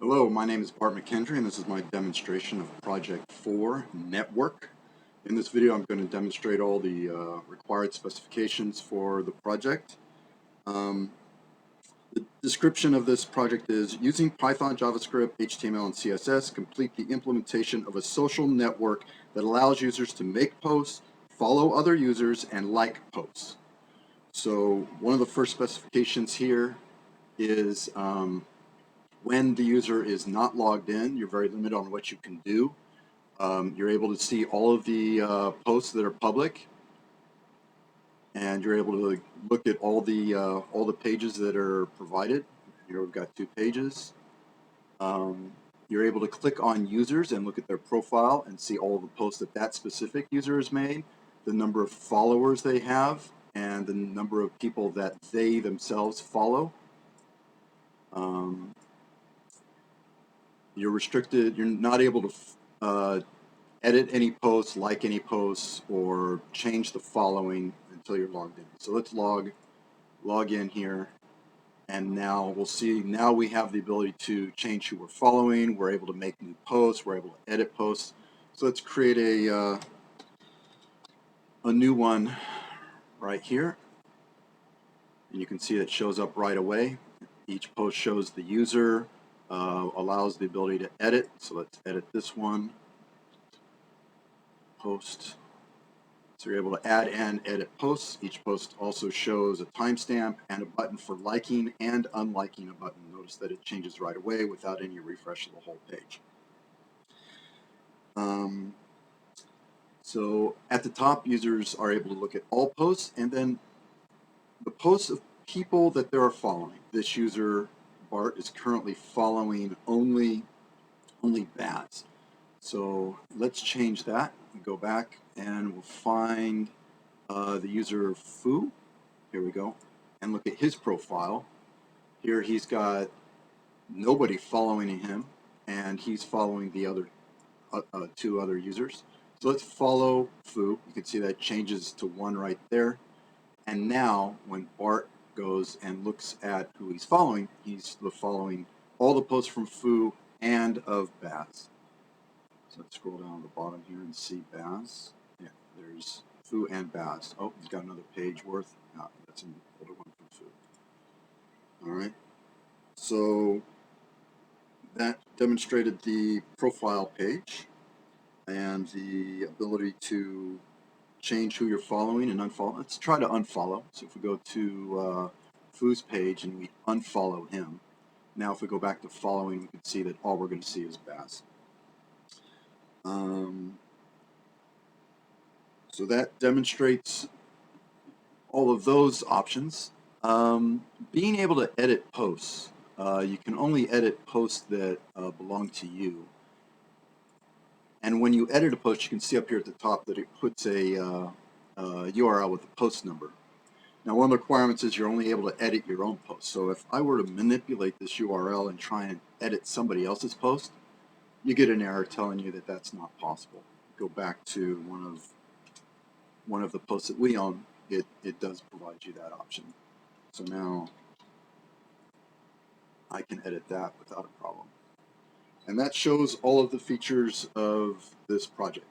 Hello, my name is Bart McKendry, and this is my demonstration of Project4 Network. In this video, I'm going to demonstrate all the required specifications for the project. The description of this project is: using Python, JavaScript, HTML, and CSS, complete the implementation of a social network that allows users to make posts, follow other users, and like posts. So one of the first specifications here is when the user is not logged in, you're very limited on what you can do. You're able to see all of the posts that are public, and you're able to look at all the pages that are provided. Here we've got 2 pages. You're able to click on users and look at their profile and see all of the posts that that specific user has made, the number of followers they have, and the number of people that they themselves follow. You're restricted. You're not able to edit any posts, like any posts, or change the following until you're logged in. So let's log in here, and now we'll see. Now we have the ability to change who we're following. We're able to make new posts. We're able to edit posts. So let's create a new one right here, and you can see it shows up right away. Each post shows the user, allows the ability to edit. So let's edit this one. Post. So you're able to add and edit posts. Each post also shows a timestamp and a button for liking and unliking a button. Notice that it changes right away without any refresh of the whole page. So at the top, users are able to look at all posts, and then the posts of people that they are following. This user, Bart, is currently following only Baz. So let's change that. We go back and we'll find the user Foo. Here we go. And look at his profile. Here he's got nobody following him, and he's following the other 2 other users. So let's follow Foo. You can see that changes to 1 right there. And now when Bart goes and looks at who he's following following all the posts from Foo and of Baz. So let's scroll down to the bottom here and see Baz. Yeah, there's Foo and Baz. Oh, he's got another page worth. That's an older one from Foo. All right. So that demonstrated the profile page and the ability to change who you're following and unfollow. Let's try to unfollow. So if we go to Foo's page and we unfollow him, now if we go back to following, we can see that all we're going to see is Baz. So that demonstrates all of those options. Being able to edit posts. You can only edit posts that belong to you. And when you edit a post, you can see up here at the top that it puts a URL with a post number. Now, one of the requirements is you're only able to edit your own post. So if I were to manipulate this URL and try and edit somebody else's post, you get an error telling you that that's not possible. Go back to one of the posts that we own. It does provide you that option. So now I can edit that without a problem. And that shows all of the features of this project.